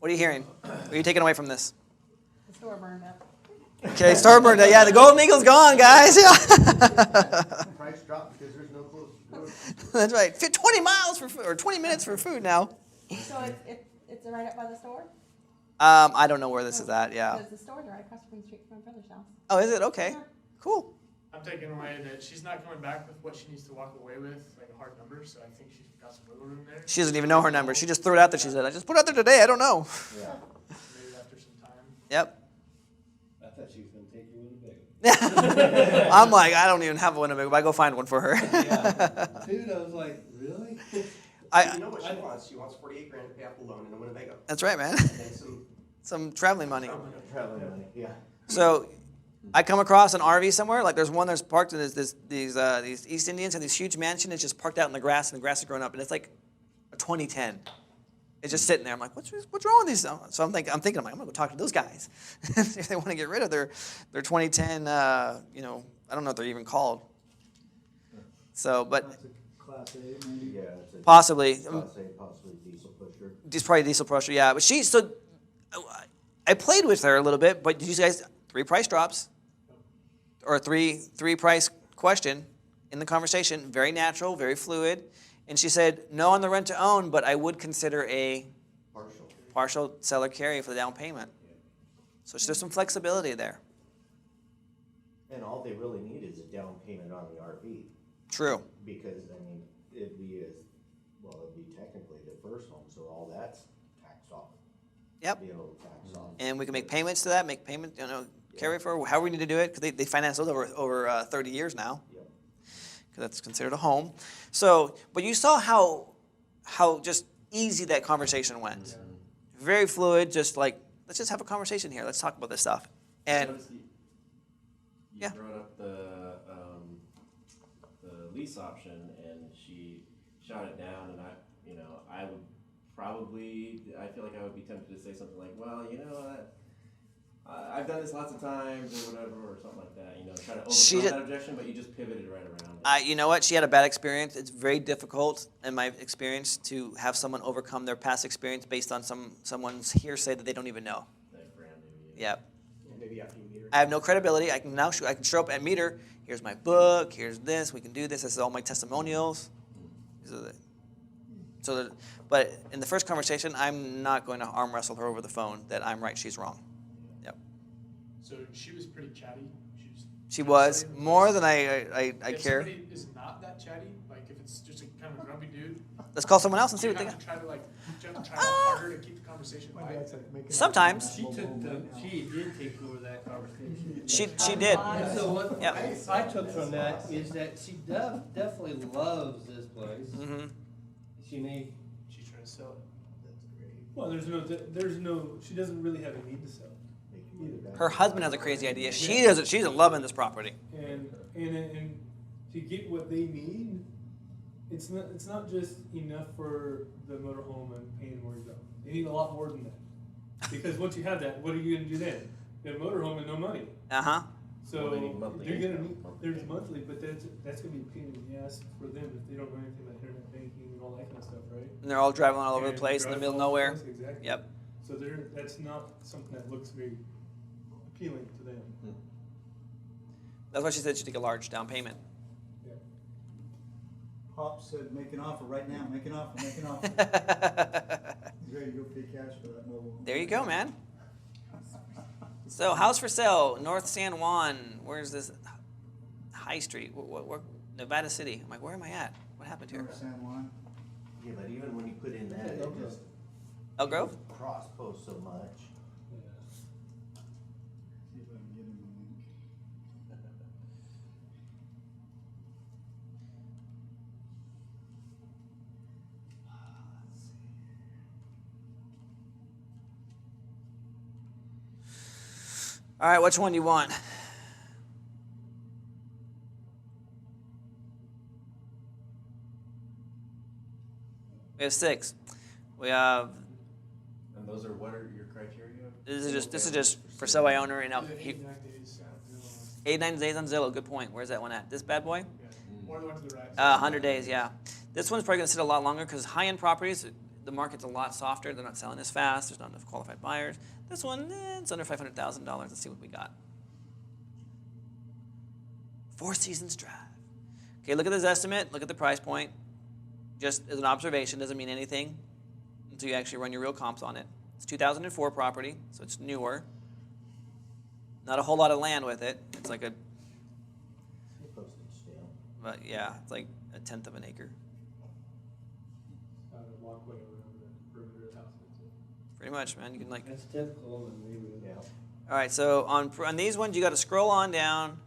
What are you hearing? What are you taking away from this? The store burned up. Okay, store burned out. Yeah, the Golden Eagle's gone, guys. Yeah. Price dropped because there's no close. That's right. 20 miles for food, or 20 minutes for food now. So it's right up by the store? I don't know where this is at. Yeah. Because the store's right across from the street from my brother's house. Oh, is it? Okay. Yeah. Cool. I'm taking away that she's not coming back with what she needs to walk away with, like a hard number, so I think she's got some wiggle room there. She doesn't even know her number. She just threw it out there. She said, I just put it out there today. I don't know. Yeah. Maybe after some time. Yep. I thought she was going to take you Winnebago. I'm like, I don't even have a Winnebago, but I go find one for her. Yeah. Dude, I was like, really? You know what she wants? She wants $48,000 to pay off the loan in a Winnebago. That's right, man. And some Some traveling money. Traveling money, yeah. So I come across an RV somewhere, like there's one that's parked, and these East Indians have this huge mansion. It's just parked out in the grass, and the grass is growing up, and it's like a 2010. It's just sitting there. I'm like, what's wrong with these? So I'm thinking, I'm like, I'm gonna go talk to those guys if they want to get rid of their 2010. I don't know what they're even called. So, but That's a Class A, maybe? Yeah, it's a possibly, Class A, possibly diesel pusher. just probably diesel pusher, yeah. But I played with her a little bit. But did you guys 3 price drops, or three price question in the conversation? Very natural, very fluid. And she said, no on the rent to own, but I would consider a partial seller carry for the down payment. So there's some flexibility there. And all they really need is a down payment on the RV. True. Because, I mean, it'd be technically the first home, so all that's taxed off. Yep. Be able to tax off. And we can make payments to that, carry for however we need to do it, because they finance those over 30 years now. Yep. Because that's considered a home. So, but you saw how just easy that conversation went. Very fluid, just like, let's just have a conversation here. Let's talk about this stuff. And You yeah. brought up the lease option, and she shot it down, and I feel like I would be tempted to say something like, well, I've done this lots of times, or whatever, or something like that, try to overcome that objection, but you just pivoted right around it. you know what? She had a bad experience. It's very difficult, in my experience, to have someone overcome their past experience based on someone's hearsay that they don't even know. Like brand new. Yeah. maybe after you meet her. I have no credibility. I can show up and meet her. Here's my book. Here's this. We can do this. This is all my testimonials. But in the first conversation, I'm not going to arm wrestle her over the phone that I'm right, she's wrong. Yep. So she was pretty chatty. She was more than I If care. somebody is not that chatty, like if it's just a kind of grumpy dude, Let's call someone else and see you what they have got. to try to harder to keep the conversation My light. dad's like making Sometimes. a She did take over that conversation. She did. And so what Yep. I took from that is that she definitely loves this place. Mm-hmm. She may, She's trying to sell it. Well, she doesn't really have a need to sell. Either. Her husband has a crazy idea. She doesn't. She's loving this property. And to get what they need, it's not just enough for the motorhome and paying mortgage off. They need a lot more than that. Because once you have that, what are you gonna do then? You have a motorhome and no money. Uh-huh. So Well, they need monthly they're gonna income. need, there's monthly, but that's gonna be a pain in the ass for them if they don't know anything about internet banking and all that kind of stuff, right? And they're all driving all over the And place in the drive middle of all over nowhere. the place, Exactly. Yep. So that's not something that looks very appealing to them. That's why she said she'd take a large down payment. Yeah. Pop said, make an offer right now, make an offer, make an offer. He's ready to go pay cash for that mobile home. There you go, man. So, house for sale, North San Juan. Where's this? High Street. Where, Nevada City. I'm like, where am I at? What happened here? North San Juan. Yeah, but even when you put in that, it just Elk Grove? cross posts so much. See if I can get him a link. All right, which one do you want? We have 6. We have. And those are, what are your criteria? This is just for sale by owner and Yeah, out. 8 to 9 days. 89 days on Zillow. Good point. Where's that one at? This bad boy? Yeah. Or the one to the right. 100 days. Yeah. This one's probably gonna sit a lot longer because high-end properties, the market's a lot softer. They're not selling as fast. There's not enough qualified buyers. This one, it's under $500,000. Let's see what we got. Four Seasons Drive. Okay, look at this estimate. Look at the price point. Just as an observation, doesn't mean anything until you actually run your real comps on it. It's 2004 property, so it's newer. Not a whole lot of land with it. It's like a, Postage stamp. but yeah, it's like a tenth of an acre. A walkway around the perimeter of the house. That's it. Pretty much, man. You can like. That's typical in the neighborhood. Yeah. All right, so on these ones, you got to scroll on down.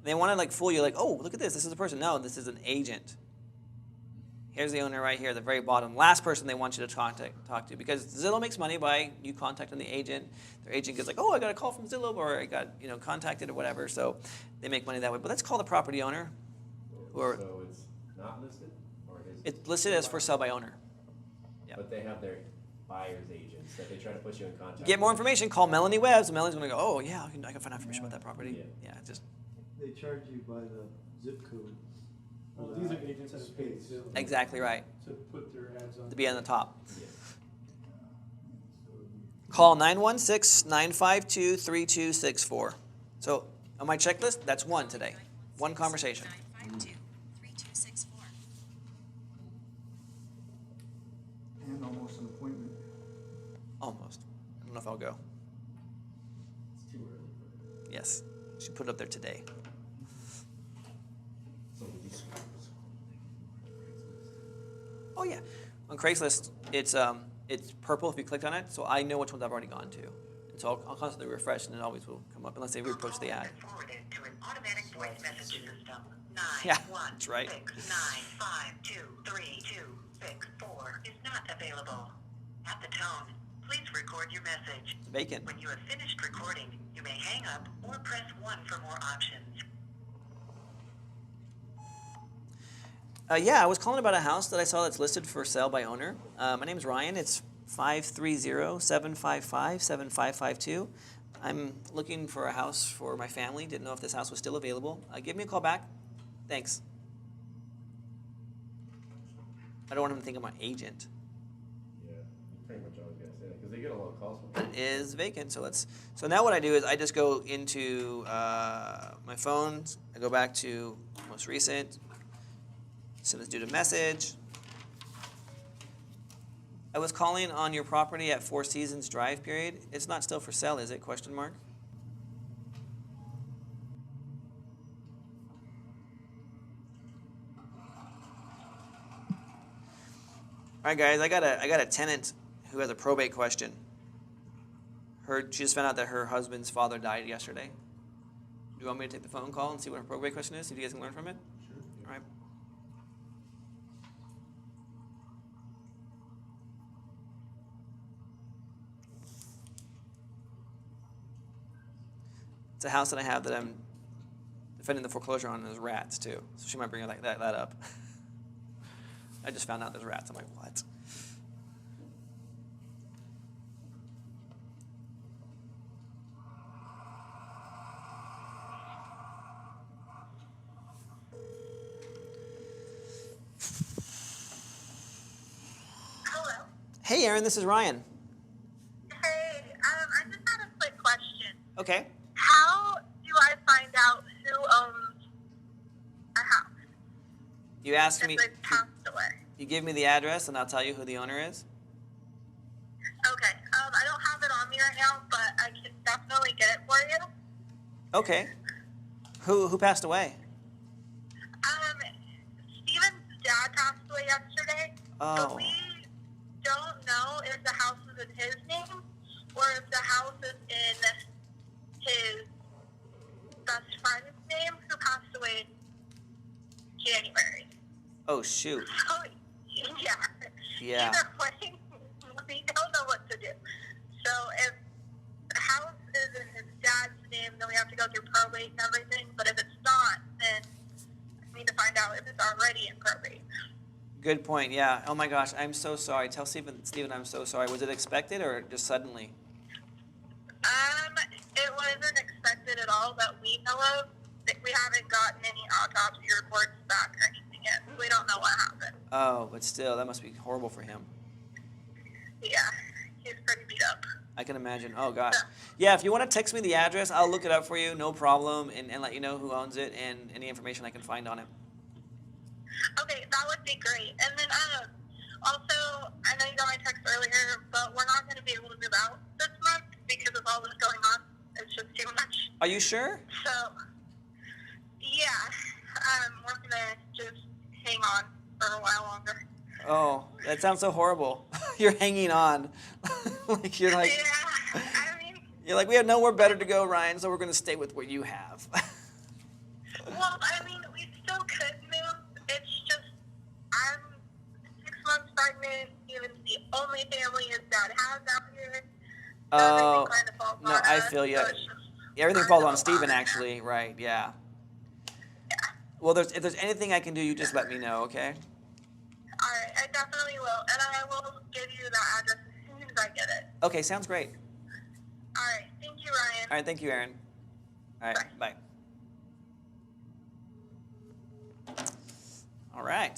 They want to like fool you, like, oh, look at this. This is a person. No, this is an agent. Here's the owner right here, at the very bottom. Last person they want you to talk to, because Zillow makes money by you contacting the agent. Their agent gets like, oh, I got a call from Zillow, or I got contacted or whatever. So they make money that way. But let's call the property owner. Or So it's not listed, or it is? it's listed as for sale by owner. Yep. But they have their buyer's agents that they try to put you in contact. Get more with. information. Call Melanie Webbs. And Melanie's going to go, oh yeah, I can find out information about that property. Yeah. Yeah, just They charge you by the zip code. Well, these are agents that have paid Zillow exactly right. to put their ads on. To be on the top. Yeah. Call 916-952-3264. So on my checklist, that's one today. One conversation. 952-3264. And almost an appointment. Almost. I don't know if I'll go. It's too early for it. Yes. Should put it up there today. So would you s- Oh yeah. On Craigslist, it's purple if you clicked on it, so I know which ones I've already gone to. And so I'll constantly refresh, and it always will come up unless they repost the ad. Forwarded to an automatic voice message system. Yeah, that's right. 916-952-3264 is not available. At the tone, please record your message. It's vacant. When you have finished recording, you may hang up or press 1 for more options. Yeah, I was calling about a house that I saw that's listed for sale by owner. My name's Ryan. It's 530-755-7552. I'm looking for a house for my family. Didn't know if this house was still available. Give me a call back. Thanks. I don't want him to think I'm an agent. Yeah, pretty much always gotta say that, because they get a lot of calls from It is vacant, so now what I do is I just go into my phone. I go back to most recent. Send this dude a message. I was calling on your property at Four Seasons Drive, period. It's not still for sale, is it? Question mark. All right, guys, I got a tenant who has a probate question. She just found out that her husband's father died yesterday. Do you want me to take the phone call and see what her probate question is? See if you guys can learn from it? Sure. All right. It's a house that I have that I'm defending the foreclosure on, and there's rats too. So she might bring that up. I just found out there's rats. I'm like, what? Hello. Hey, Aaron, this is Ryan. Hey, I just had a quick question. Okay. How do I find out who owns a house You asked if me. they passed away? You give me the address, and I'll tell you who the owner is. Okay. I don't have it on me right now, but I can definitely get it for you. Okay. Who passed away? Steven's dad passed away yesterday. Oh. But we don't know if the house is in his name or if the house is in his best friend's name who passed away in January. Oh shoot. So, yeah. Yeah. Either way, we don't know what to do. So if the house is in his dad's name, then we have to go through probate and everything. But if it's not, then we need to find out if it's already in probate. Good point. Yeah. Oh my gosh, I'm so sorry. Tell Steven, I'm so sorry. Was it expected or just suddenly? It wasn't expected at all that we know of. We haven't gotten any autopsy reports back or anything yet. We don't know what happened. Oh, but still, that must be horrible for him. yeah, he's pretty beat up. I can imagine. Oh gosh. Yeah, if you want to text me the address, I'll look it up for you, no problem, and let you know who owns it and any information I can find on it. Okay, that would be great. And then, also, I know you got my text earlier, but we're not going to be able to move out this month because of all this going on. It's just too much. Are you sure? So, yeah, we're going to just hang on for a while longer. Oh, that sounds so horrible. You're hanging on. Like you're like Yeah, I mean, you're like we have nowhere better to go, Ryan, so we're gonna stay with what you have. well, I mean, we still could move. It's just, I'm 6 months pregnant. He was the only family his dad has out here. So Oh, everything kind of falls no, on I us, feel ya. so it's just Everything kind falls of on a Steven, bother. actually, right? Yeah. Yeah. Well, if there's anything I can do, you just let me know, okay? All right, I definitely will, and I will give you that address as soon as I get it. Okay, sounds great. All right, thank you, Ryan. All right, thank you, Aaron. All right, bye. All right.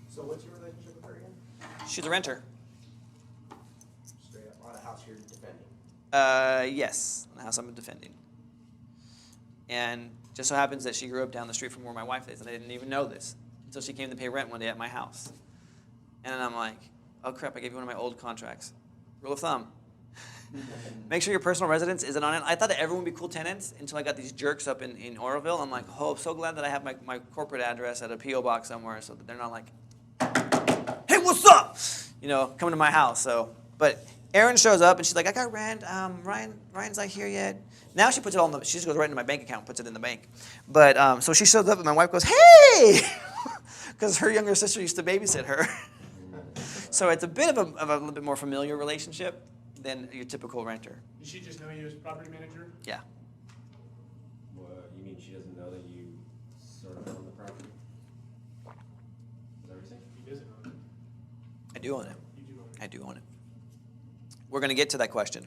So what's your relationship with her again? She's a renter. Straight up on a house you're defending. Yes, the house I'm defending. And just so happens that she grew up down the street from where my wife is, and I didn't even know this until she came to pay rent one day at my house. And then I'm like, oh crap, I gave you one of my old contracts. Rule of thumb. Make sure your personal residence isn't on it. I thought that everyone would be cool tenants until I got these jerks up in Oroville. I'm like, oh, I'm so glad that I have my corporate address at a P.O. box somewhere so that they're not like, hey, what's up? You know, coming to my house. So, but Erin shows up and she's like, I got rent. Ryan's not here yet. Now she puts it all in she just goes right into my bank account and puts it in the bank. But so she shows up and my wife goes, hey! Because her younger sister used to babysit her. So it's a bit of a little bit more familiar relationship than your typical renter. Did she just know you as property manager? Yeah. What, you mean she doesn't know that you sort of own the property? Is that what you're saying? He doesn't own it. I do own it. You do own it. I do own it. We're going to get to that question.